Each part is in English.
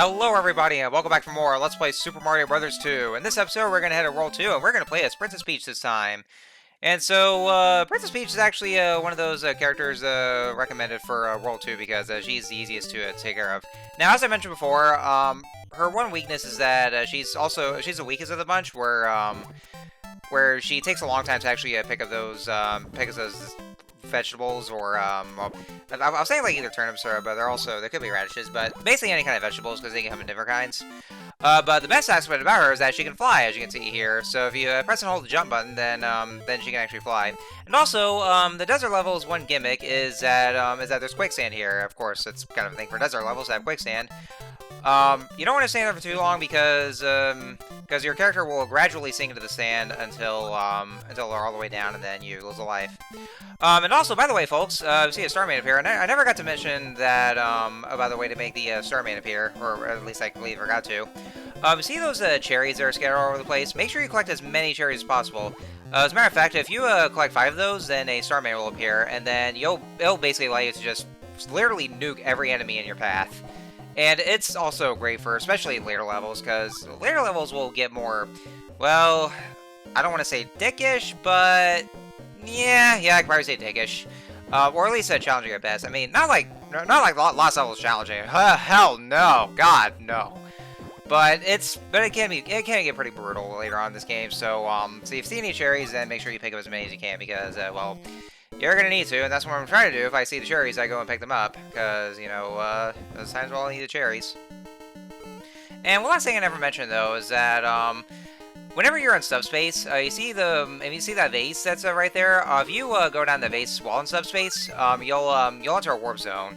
Hello everybody and welcome back for more Let's Play Super Mario Bros. 2. In this episode we're going to head to World 2 and we're going to play as Princess Peach this time. And so, Princess Peach is actually one of those characters recommended for World 2 because she's the easiest to take care of. Now, as I mentioned before, her one weakness is that she's the weakest of the bunch, where she takes a long time to actually pick up those vegetables or well, I was saying like either turnips or, but there could be radishes, but basically any kind of vegetables because they can come in different kinds. But the best aspect about her is that she can fly, as you can see here. So if you press and hold the jump button, then she can actually fly. And also, the desert levels one gimmick is that there's quicksand here. Of course, it's kind of a thing for desert levels to have quicksand. You don't want to stay there for too long because your character will gradually sink into the sand until they're all the way down, and then you lose a life. And also, by the way, folks, you see a Starman appear, and I never got to mention that about the way to make the Starman appear, or at least I believe I forgot to. See those cherries that are scattered all over the place? Make sure you collect as many cherries as possible. As a matter of fact, if you collect 5 of those, then a Starman will appear, and then it'll basically allow you to just literally nuke every enemy in your path. And it's also great for especially later levels, because later levels will get more, well, I don't want to say dickish, but yeah, I could probably say dickish. Or at least challenging at best. I mean, not like Lost Levels challenging. Hell no, God no. But it can get pretty brutal later on in this game. So if you see any cherries, then make sure you pick up as many as you can because well, you're gonna need to, and that's what I'm trying to do. If I see the cherries, I go and pick them up because you know those times we'll all need the cherries. And one last thing I never mentioned though is that whenever you're in subspace, you see that vase that's right there. If you go down the vase while in subspace, you'll enter a warp zone,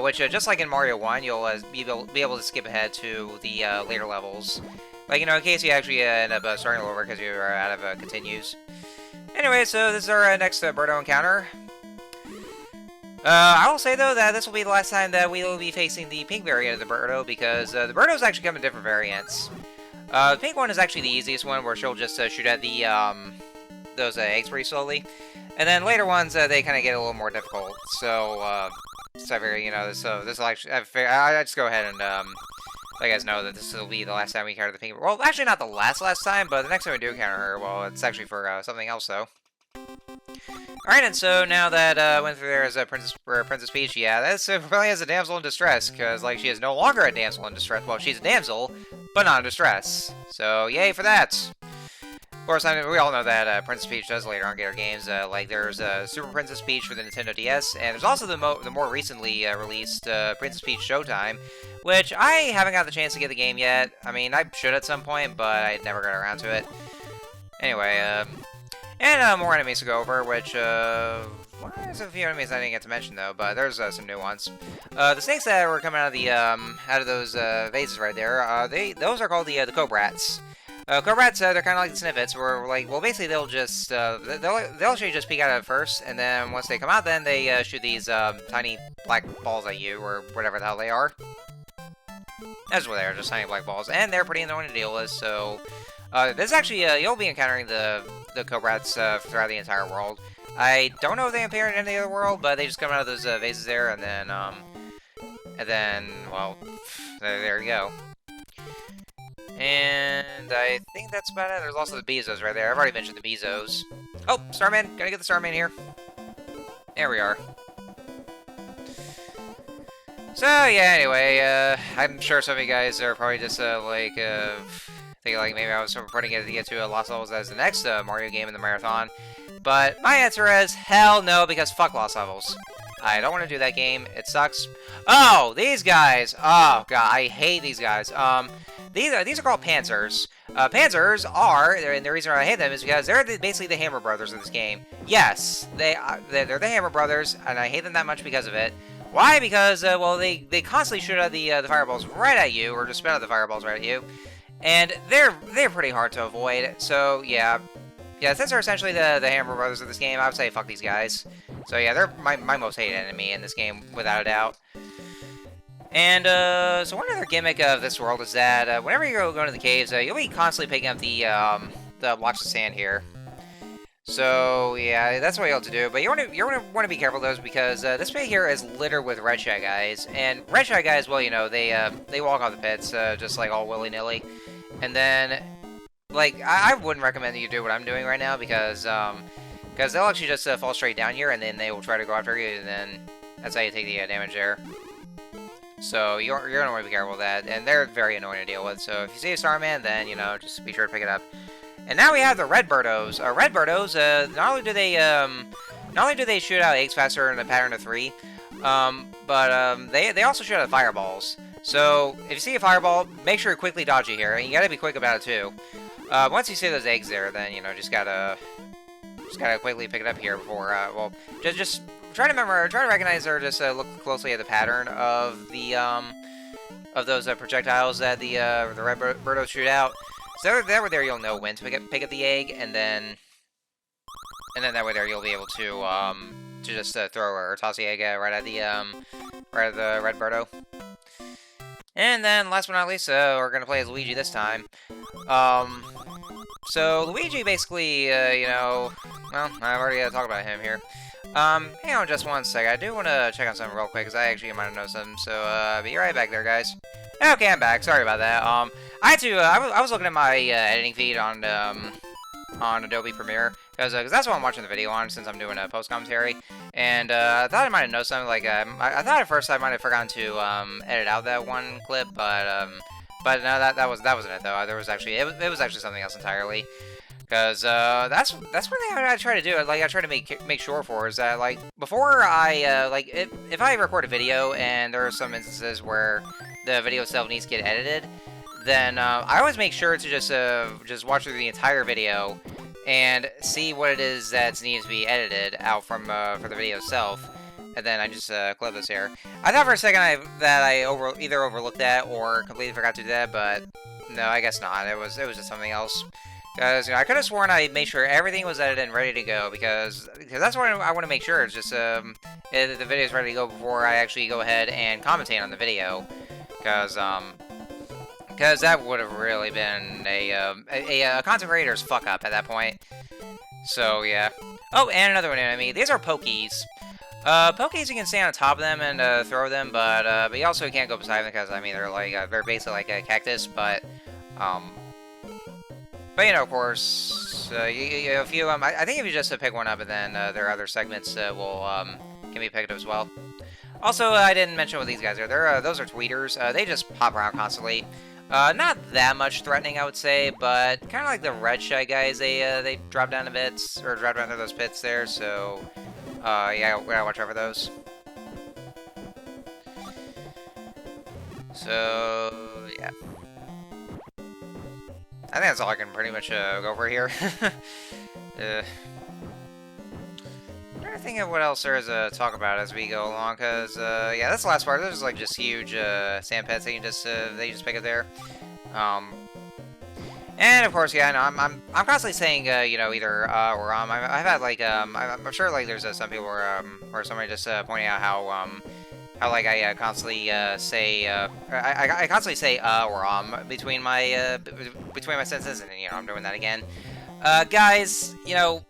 which just like in Mario 1, you'll be able to skip ahead to the later levels, like in case you actually end up starting all over because you're out of continues. Anyway, so this is our next Birdo encounter. I will say, though, that this will be the last time that we will be facing the pink variant of the Birdo, because the Birdos actually come in different variants. The pink one is actually the easiest one, where she'll just shoot at the those eggs pretty slowly. And then later ones, they kind of get a little more difficult. So, so I figure, this will actually, I just go ahead and let you guys know that this will be the last time we encounter the pink. Well, actually not the last time, but the next time we do encounter her, well, it's actually for something else, though. Alright, and so now that went through there as a Princess Peach, yeah, that's probably as a damsel in distress, because, like, she is no longer a damsel in distress. Well, she's a damsel, but not in distress. So, yay for that! Of course, I mean, we all know that Princess Peach does later on get her games. Like, there's Super Princess Peach for the Nintendo DS, and there's also the more recently released Princess Peach Showtime, which I haven't got the chance to get the game yet. I mean, I should at some point, but I never got around to it. Anyway, and more enemies to go over, which, well, there's a few enemies I didn't get to mention, though, but there's some new ones. The snakes that were coming out of those vases right there, those are called the Cobrats. Cobrats, they're kind of like the Snippets, where, like, well, basically they'll just, they'll actually just peek out at it first, and then once they come out, then they shoot these tiny black balls at you, or whatever the hell they are. That's what they are, just tiny black balls, and they're pretty annoying to deal with, so this actually, you'll be encountering the Cobrats throughout the entire world. I don't know if they appear in any other world, but they just come out of those vases there, and then, well, there you go. And I think that's about it. There's also the Bezos right there. I've already mentioned the Bezos. Oh, Starman! Gotta get the Starman here. There we are. So, yeah, anyway, I'm sure some of you guys are probably just, thinking, like, maybe I was putting it to get to Lost Levels as the next Mario game in the marathon. But my answer is, hell no, because fuck Lost Levels. I don't want to do that game. It sucks. Oh, these guys! Oh, God, I hate these guys. These are called Panzers. Panzers are, and the reason why I hate them is because they're basically the Hammer Brothers of this game. Yes, they're the Hammer Brothers, and I hate them that much because of it. Why? Because, well, they constantly shoot out the fireballs right at you, or just spin out the fireballs right at you. And they're pretty hard to avoid, so yeah. Yeah, since they're essentially the Hammer Brothers of this game, I would say fuck these guys. So yeah, they're my most hated enemy in this game, without a doubt. And, so one other gimmick of this world is that, whenever you go into the caves, you'll be constantly picking up the blocks of sand here. So yeah, that's what you have to do. But you want to be careful those because this pit here is littered with red shy guys, and red shy guys, well, you know, they walk off the pits just like all willy nilly, and then like I wouldn't recommend that you do what I'm doing right now because they'll actually just fall straight down here, and then they will try to go after you, and then that's how you take the damage there. So you're gonna want to be careful with that, and they're very annoying to deal with. So if you see a Starman, then you know just be sure to pick it up. And now we have the red birdos. Red birdos. Not only do they shoot out eggs faster in a pattern of 3, but they also shoot out fireballs. So if you see a fireball, make sure you quickly dodge it here, and you gotta be quick about it too. Once you see those eggs there, then you know just gotta quickly pick it up here before. Well, just try to recognize or just look closely at the pattern of the of those projectiles that the red birdos shoot out. So that way there you'll know when to pick up the egg, and then that way there you'll be able to just throw or toss the egg right at the red birdo. And then last but not least, we're gonna play as Luigi this time. So Luigi basically, you know, well, I've already talked about him here. Hang on just one sec. I do want to check on something real quick, because I actually might have noticed something. So, be right back there, guys. Okay, I'm back. Sorry about that. I had to, I was looking at my editing feed on Adobe Premiere, because that's what I'm watching the video on, since I'm doing a post-commentary. And, I thought I might have noticed something, like, I thought at first I might have forgotten to, edit out that one clip, but no, that wasn't it, though. There was actually, it was actually something else entirely. Because, that's one thing I try to do, like, I try to make sure for, is that, like, before I, like, if I record a video, and there are some instances where the video itself needs to get edited, then, I always make sure to just watch through the entire video, and see what it is that needs to be edited out from, for the video itself, and then I just, clip this here. I thought for a second that I either overlooked that, or completely forgot to do that, but, no, I guess not. It was just something else. Because, you know, I could have sworn I made sure everything was edited and ready to go, because that's what I want to make sure. It's just, the video is ready to go before I actually go ahead and commentate on the video. Because that would have really been a content creator's fuck-up at that point. So, yeah. Oh, and another one enemy. These are Pokies. Pokies, you can stay on top of them and, throw them, but you also can't go beside them, because, I mean, they're, like, very basically like a cactus, but, you know, of course, if you, I think if you just pick one up, and then there are other segments can be picked up as well. Also, I didn't mention what these guys are. Those are tweeters. They just pop around constantly. Not that much threatening, I would say, but kind of like the red shy guys. They drop down a bit, or drop down through those pits there. So, yeah, we gotta watch out for those. So, yeah. I think that's all I can pretty much go for here. I'm trying to think of what else there is to talk about as we go along, because yeah, that's the last part. There's like just huge sand pits that you just pick up there. And of course, yeah, no, I'm constantly saying you know, either or I've had like I'm sure like there's some people where somebody just pointing out how like I constantly say I constantly say or between my sentences, and you know, I'm doing that again. Guys, you know,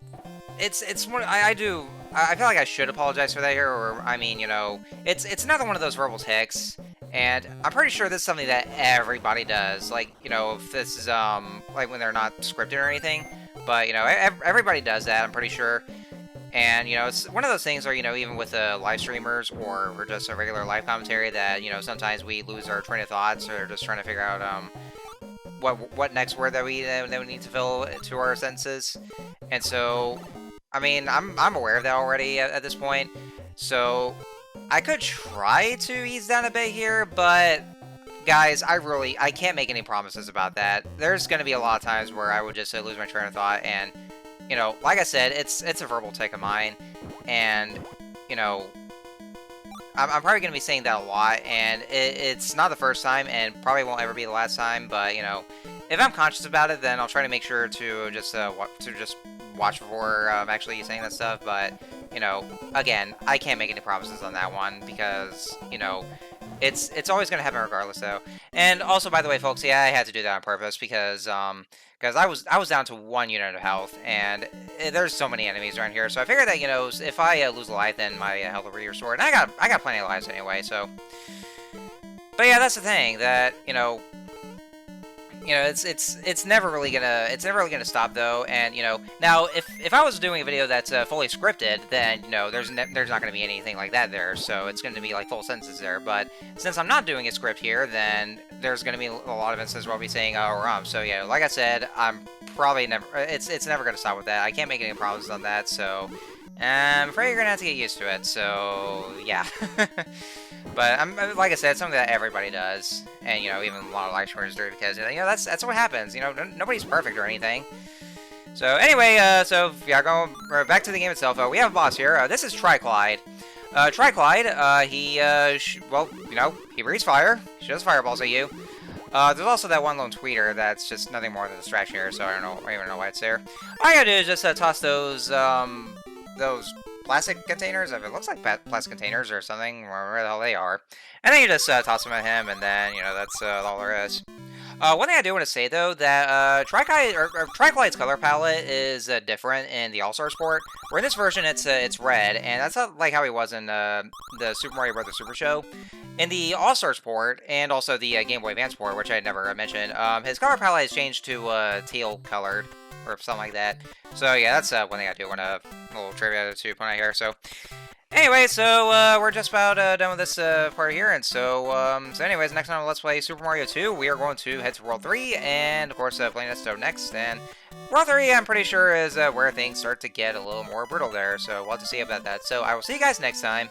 it's one I do. I feel like I should apologize for that here, or I mean, you know, it's another one of those verbal tics, and I'm pretty sure this is something that everybody does. Like, you know, if this is like when they're not scripted or anything, but you know, everybody does that. I'm pretty sure. And, you know, it's one of those things where, you know, even with live streamers or just a regular live commentary, that, you know, sometimes we lose our train of thoughts, or just trying to figure out what next word that we need to fill to our sentences. And so, I mean, I'm aware of that already at this point. So I could try to ease down a bit here, but guys, I can't make any promises about that. There's going to be a lot of times where I would just lose my train of thought, and you know, like I said, it's a verbal take of mine, and, you know, I'm probably going to be saying that a lot, and it's not the first time, and probably won't ever be the last time, but, you know, if I'm conscious about it, then I'll try to make sure to just watch before actually saying that stuff, but, you know, again, I can't make any promises on that one, because, you know, It's always gonna happen regardless, though. And also, by the way, folks, yeah, I had to do that on purpose because I was down to 1 unit of health, and there's so many enemies around here. So I figured that if I lose a life, then my health will be restored. And I got plenty of lives anyway. So, but yeah, that's the thing that it's never really gonna stop though. And now if I was doing a video that's fully scripted, then there's not gonna be anything like that there. So it's gonna be like full sentences there. But since I'm not doing a script here, then there's gonna be a lot of instances where I'll be saying so yeah, like I said, I'm probably never it's never gonna stop with that. I can't make any promises on that. So I'm afraid you're gonna have to get used to it. So yeah. But like I said, it's something that everybody does, and even a lot of live streamers do because that's what happens. Nobody's perfect or anything. So anyway, so yeah, going back to the game itself. We have a boss here. This is Triclide. Triclide, he breathes fire. He shows fireballs at you. There's also that one lone tweeter that's just nothing more than a distraction here, so I don't even know why it's there. All you gotta do is just toss those plastic containers. If it looks like plastic containers or something, wherever the hell they are, and then you just toss them at him, and then that's all there is. One thing I do want to say though that Triclide's color palette is different in the All-Star Sport. Where in this version it's red, and that's not like how he was in the Super Mario Bros. Super Show. In the All-Star Sport and also the Game Boy Advance Sport, which I never mentioned, his color palette has changed to teal colored or something like that. So yeah, that's one thing I do want to a little trivia to point out here. So anyway, so we're just about done with this part here, and so anyways, next time let's play Super Mario 2. We are going to head to World 3, and of course playing this stuff next. And World 3, I'm pretty sure is where things start to get a little more brutal there. So we'll have to see about that. So I will see you guys next time.